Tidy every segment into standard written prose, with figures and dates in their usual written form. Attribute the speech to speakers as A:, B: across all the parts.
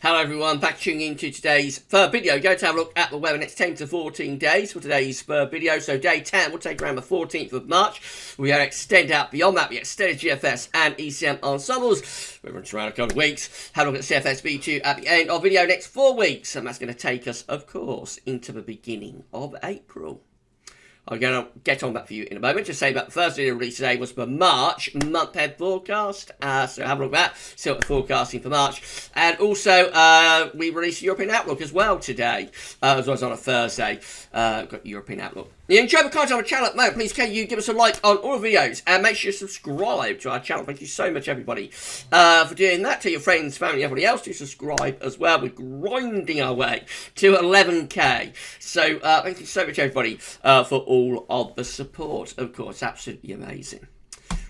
A: Hello everyone, back tuning into today's third video. Go to have a look at the weather next 10 to 14 days for today's third video. So day 10 will take around the 14th of March. We extend out beyond that. We extended GFS and ECM ensembles. We're running around a couple of weeks. Have a look at CFS-V2 at the end of video next 4 weeks. And that's going to take us, of course, into the beginning of April. I'm going to get on that for you in a moment. Just say that the first video released today was the March month-end forecast. So have a look at that. See what we're forecasting for March. And also, we released the European Outlook as well today, as well as on a Thursday. Got the European Outlook. If you enjoy the content on the channel at the moment, please can you give us a like on all the videos and make sure you subscribe to our channel. Thank you so much, everybody, for doing that. To your friends, family, everybody else, do subscribe as well. We're grinding our way to 11k. So thank you so much, everybody, for all of the support. Of course, absolutely amazing.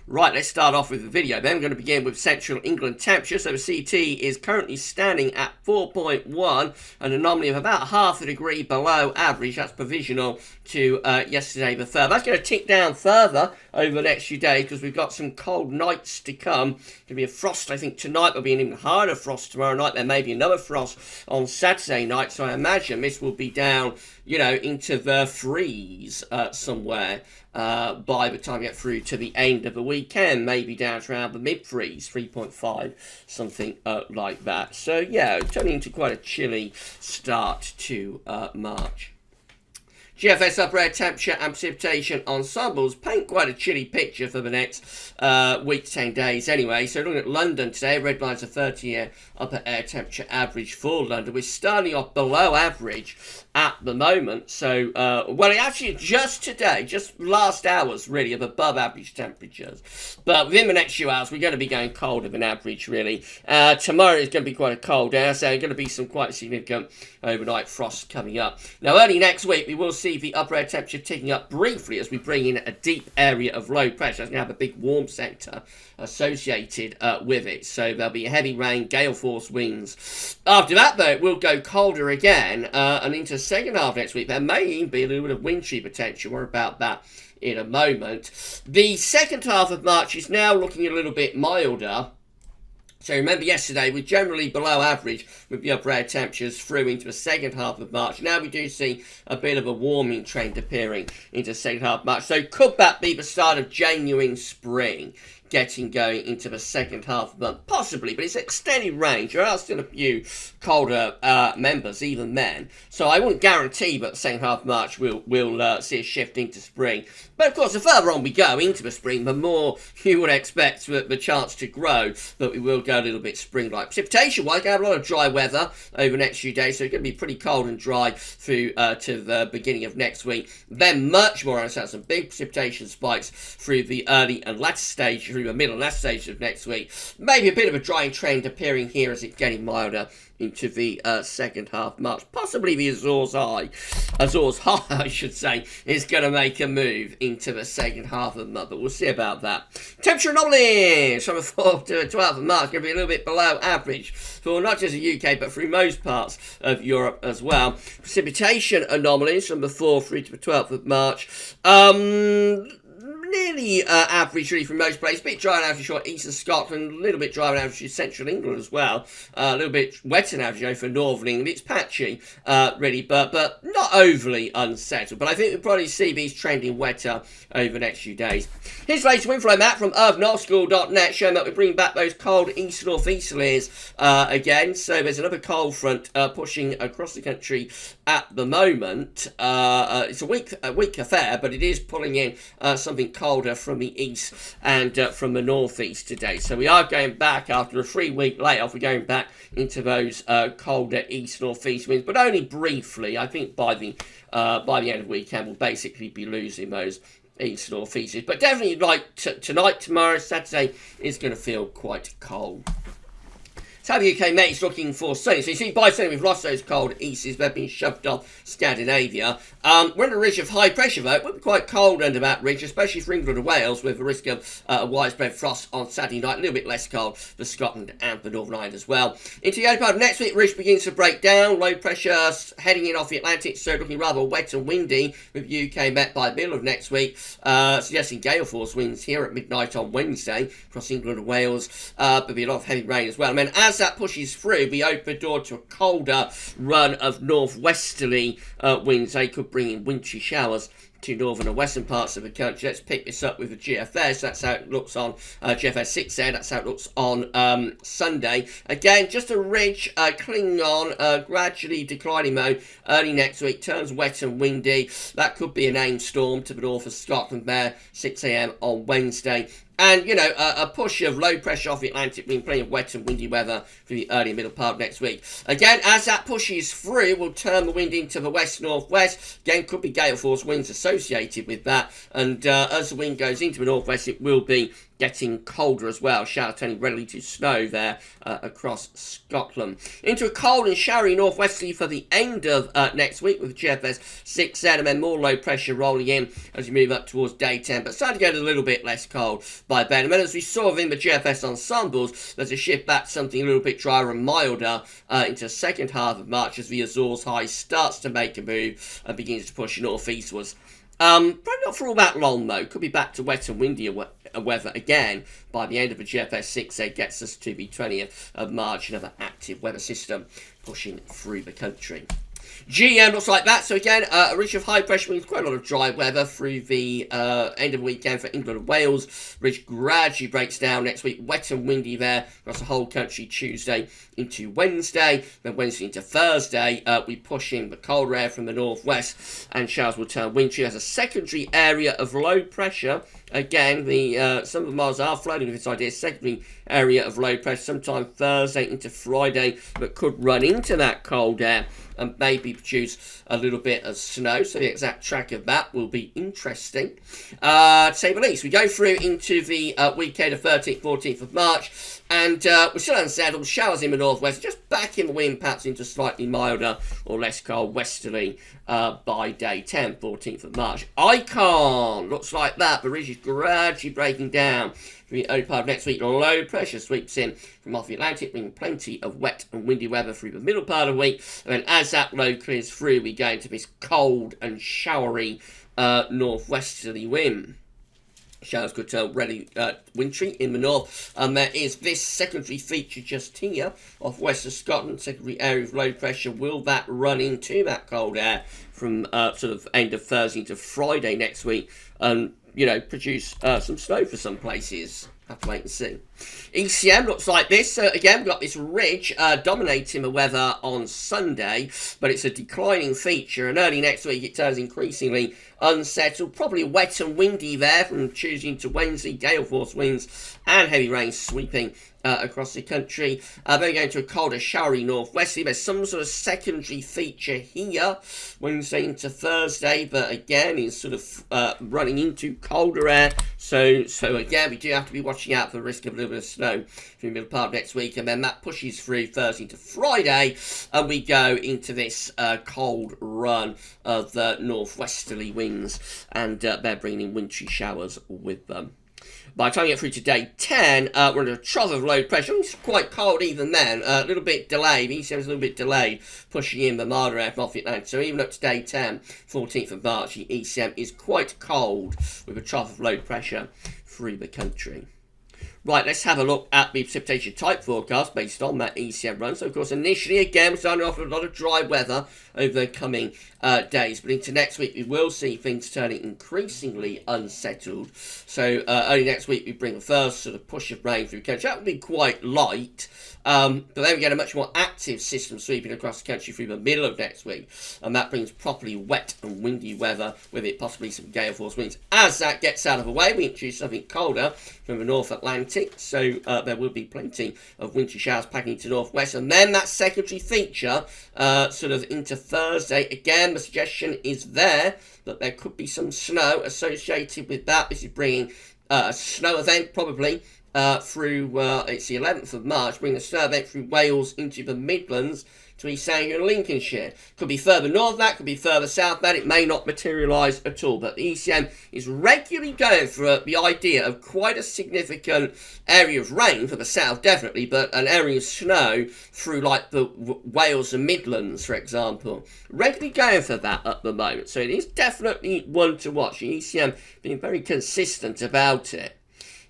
A: Right, let's start off with the video. Then we're going to begin with central England temperature. So the CT is currently standing at 4.1, an anomaly of about half a degree below average. That's provisional to yesterday the 3rd. That's going to tick down further over the next few days because we've got some cold nights to come. Going to be a frost, I think, tonight. There'll be an even harder frost tomorrow night. There may be another frost on Saturday night. So I imagine this will be down, you know, into the freeze somewhere. By the time we get through to the end of the weekend, maybe down to around the mid-freeze, 3.5, something like that. So, yeah, turning into quite a chilly start to March. GFS upper air temperature and precipitation ensembles paint quite a chilly picture for the next week to 10 days anyway. So looking at London today, red lines a 30-year upper air temperature average for London. We're starting off below average at the moment. So, well, actually just today, just last hours really of above average temperatures. But within the next few hours, we're going to be going colder than average really. Tomorrow is going to be quite a cold day. So there's going to be some quite significant overnight frost coming up. Now, early next week, we will see the upper air temperature ticking up briefly as we bring in a deep area of low pressure. It's going to have a big warm sector associated with it. So there'll be heavy rain, gale force winds. After that, though, it will go colder again and into the second half next week. There may even be a little bit of wintry potential. More about that in a moment. The second half of March is now looking a little bit milder. So remember yesterday, we're generally below average with the upper air temperatures through into the second half of March. Now we do see a bit of a warming trend appearing into the second half of March. So could that be the start of genuine spring getting going into the second half of the month? Possibly, but it's extended range. There are still a few colder members, even then. So I wouldn't guarantee that the second half of March we'll see a shift into spring. But of course, the further on we go into the spring, the more you would expect the chance to grow that we will go a little bit spring-like. Precipitation-wise, we're going to have a lot of dry weather over the next few days, so it's going to be pretty cold and dry through to the beginning of next week. Then much more uncertain, some big precipitation spikes through the early and latter stage, through the middle and latter stage of next week. Maybe a bit of a drying trend appearing here as it's getting milder into the second half of March. Possibly the Azores High, I should say, is going to make a move into the second half of the month, but we'll see about that. Temperature anomalies from the 4th to the 12th of March going to be a little bit below average for not just the UK, but through most parts of Europe as well. Precipitation anomalies from the 4th through to the 12th of March. Nearly average really from most places. A bit dry on average for eastern Scotland, a little bit dry on average for central England as well. A little bit wet on average for northern England. It's patchy really, but not overly unsettled. But I think we'll probably see these trending wetter over the next few days. Here's the latest wind flow map from earthnorthschool.net showing that we're bringing back those cold east-northeasterlies again. So there's another cold front pushing across the country at the moment. It's a weak affair, but it is pulling in something colder from the east and from the northeast today. So we are going back after a 3-week layoff. We're going back into those colder east-northeast winds, but only briefly. I think by the end of the weekend, we'll basically be losing those east-northeasts. But definitely, like tonight, tomorrow, Saturday is going to feel quite cold. So the UK Met is looking for sunny. So you see by sunny we've lost those cold easts. They've been shoved off Scandinavia. We're on a ridge of high pressure though. It will be quite cold under that ridge, especially for England and Wales with the risk of widespread frost on Saturday night. A little bit less cold for Scotland and for Northern Ireland as well. Into the early part of next week, the ridge begins to break down. Low pressure heading in off the Atlantic, so looking rather wet and windy with UK Met by the middle of next week. Suggesting gale force winds here at midnight on Wednesday across England and Wales. There'll be a lot of heavy rain as well. And then as as that pushes through, we open the door to a colder run of northwesterly winds. They could bring in wintry showers to northern and western parts of the country. Let's pick this up with the GFS. That's how it looks on GFS 6 there. That's how it looks on Sunday. Again, just a ridge clinging on, gradually declining mode. Early next week, turns wet and windy. That could be a named storm to the north of Scotland there, 6 a.m. on Wednesday. And, you know, a push of low pressure off the Atlantic, being plenty of wet and windy weather for the early and middle part of next week. Again, as that pushes through, we'll turn the wind into the west-northwest. Again, could be gale force winds associated with that. And as the wind goes into the northwest, it will be getting colder as well. Showers turning readily to snow there across Scotland. Into a cold and showery northwesterly for the end of next week with GFS 6 and then more low pressure rolling in as you move up towards day 10. But starting to get a little bit less cold by then. And then as we saw within the GFS ensembles, there's a shift back to something a little bit drier and milder into the second half of March as the Azores high starts to make a move and begins to push northeastwards. Probably not for all that long though. Could be back to wet and windy weather again by the end of the GFS 6. It gets us to the 20th of March. Another active weather system pushing through the country. GM looks like that. So again, a ridge of high pressure means quite a lot of dry weather through the end of the weekend for England and Wales. Ridge gradually breaks down next week. Wet and windy there across the whole country Tuesday into Wednesday. Then Wednesday into Thursday, we push in the colder air from the northwest and showers will turn wintry as a secondary area of low pressure. Again, some of the models are floating with this idea, secondary area of low pressure sometime Thursday into Friday, but could run into that cold air and maybe produce a little bit of snow. So the exact track of that will be interesting, to say the least. We go through into the weekend of 13th, 14th of March, and we're still unsettled. Showers in the northwest, just back in the wind patterns into slightly milder or less cold westerly by day 10, 14th of March. Icon looks like that. The ridge is gradually breaking down. For the early part of next week, low pressure sweeps in from off the Atlantic, bringing plenty of wet and windy weather through the middle part of the week. And then as that low clears through, we go into this cold and showery northwesterly wind. Showers could turn really wintry in the north. And there is this secondary feature just here off west of Scotland, secondary area of low pressure. Will that run into that cold air from sort of end of Thursday to Friday next week and, you know, produce some snow for some places? Have to wait and see. ECM looks like this. So again, we've got this ridge dominating the weather on Sunday, but it's a declining feature. And early next week, it turns increasingly unsettled. Probably wet and windy there from Tuesday into Wednesday. Gale force winds and heavy rain sweeping across the country. Then we go into a colder, showery northwesterly. There's some sort of secondary feature here, Wednesday into Thursday, but again, it's sort of running into colder air. So again, we do have to be watching out for the risk of a little bit of snow through the middle part of next week, and then that pushes through Thursday into Friday, and we go into this cold run of the northwesterly winds, and they're bringing in wintry showers with them. By the time we get through to day 10, we're in a trough of low pressure. It's quite cold even then, a little bit delayed. The ECM is a little bit delayed, pushing in the milder air from off the Atlantic. So even up to day 10, 14th of March, the ECM is quite cold with a trough of low pressure through the country. Right, let's have a look at the precipitation type forecast based on that ECM run. So, of course, initially, again, we're starting off with a lot of dry weather over the coming days. But into next week, we will see things turning increasingly unsettled. So, early next week, we bring the first sort of push of rain through the country. That will be quite light. But then we get a much more active system sweeping across the country through the middle of next week. And that brings properly wet and windy weather with it, possibly some gale force winds. As that gets out of the way, we introduce something colder from the North Atlantic. So there will be plenty of wintry showers packing to northwest. And then that secondary feature sort of into Thursday. Again, the suggestion is there that there could be some snow associated with that. This is bringing a snow event probably through, it's the 11th of March, bringing a snow event through Wales into the Midlands to East Anglia and Lincolnshire. Could be further north that, could be further south that. It may not materialise at all. But the ECM is regularly going for the idea of quite a significant area of rain for the south, definitely, but an area of snow through like the Wales and Midlands, for example. Regularly going for that at the moment. So it is definitely one to watch. The ECM being very consistent about it.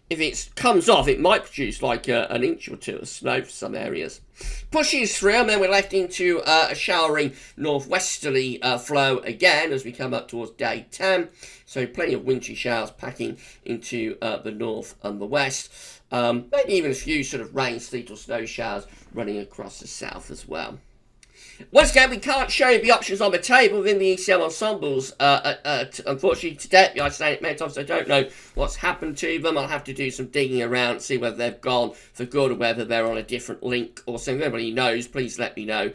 A: if it comes off, it might produce like an inch or two of snow for some areas. Pushes through, and then we're left into a showering northwesterly flow again as we come up towards day 10. So plenty of wintry showers packing into the north and the west. Maybe even a few sort of rain, sleet or snow showers running across the south as well. Once again, we can't show you the options on the table within the ECM ensembles. Unfortunately, today, I've said it many times, I don't know what's happened to them. I'll have to do some digging around, see whether they've gone for good or whether they're on a different link or something. If anybody knows, please let me know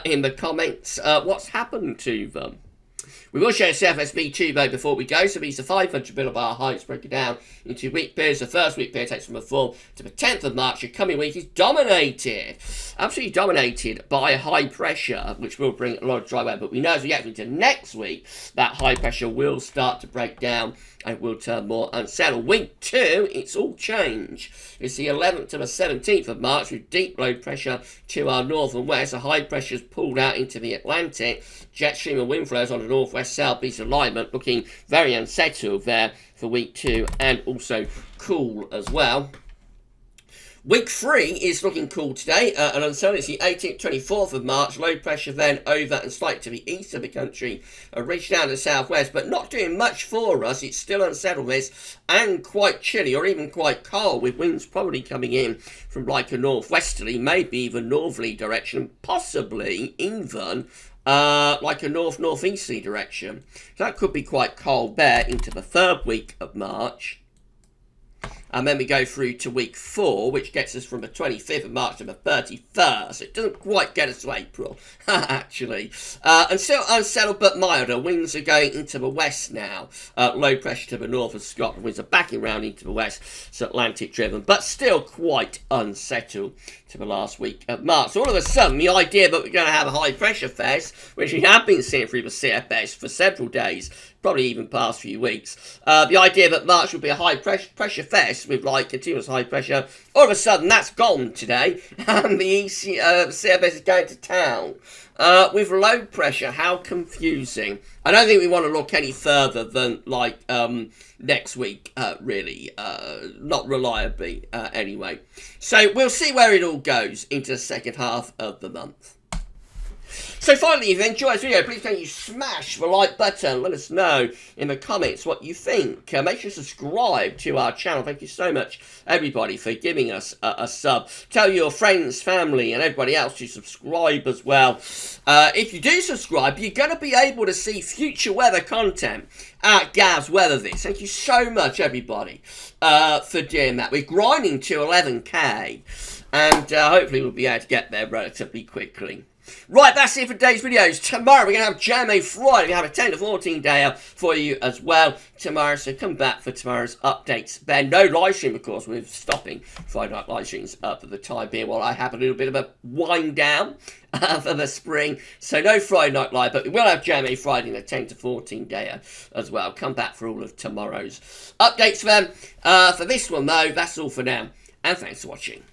A: in the comments what's happened to them. We will share CFSB 2 though before we go, so these are 500 millibar heights broken down into week periods. The first week period takes from the 4th to the 10th of March. The coming week is dominated, absolutely dominated by high pressure, which will bring a lot of dry weather. But we know as we get into next week, that high pressure will start to break down and will turn more unsettled. Week 2, it's all change. It's the 11th to the 17th of March with deep low pressure to our north and west. The high pressure's pulled out into the Atlantic. Jet stream and wind flows on the northwest-southeast alignment, looking very unsettled there for week 2 and also cool as well. Week 3 is looking cool today, and until it's the 18th, 24th of March, low pressure then over and slightly to the east of the country, reached down to the southwest, but not doing much for us. It's still unsettledness and quite chilly, or even quite cold, with winds probably coming in from like a northwesterly, maybe even northerly direction, possibly even like a northeasterly direction. So that could be quite cold there into the 3rd week of March. And then we go through to week 4, which gets us from the 25th of March to the 31st. It doesn't quite get us to April, actually. And still unsettled but milder. Winds are going into the west now. Low pressure to the north of Scotland. Winds are backing round into the west. It's Atlantic driven, but still quite unsettled to the last week of March. So all of a sudden, the idea that we're going to have a high pressure fest, which we have been seeing through the CFS for several days, probably even past few weeks, the idea that March would be a high pressure fest with like continuous high pressure, all of a sudden that's gone today, and the CFS is going to town with low pressure. How confusing. I don't think we want to look any further than like next week, really, not reliably anyway. So we'll see where it all goes into the second half of the month. So finally, if you enjoyed this video, please can you smash the like button. Let us know in the comments what you think. Make sure to subscribe to our channel. Thank you so much, everybody, for giving us a sub. Tell your friends, family, and everybody else to subscribe as well. If you do subscribe, you're going to be able to see future weather content at GavsWeatherVids. Thank you so much, everybody, for doing that. We're grinding to 11k, and hopefully we'll be able to get there relatively quickly. Right, that's it for today's videos. Tomorrow we're going to have GMA Friday. We have a 10 to 14 day for you as well tomorrow, so come back for tomorrow's updates. Then no live stream, of course. We're stopping Friday night live streams for the time being while I have a little bit of a wind down for the spring. So no Friday night live, but we will have GMA Friday in a 10 to 14 day as well. Come back for all of tomorrow's updates for them. For this one though, that's all for now, and thanks for watching.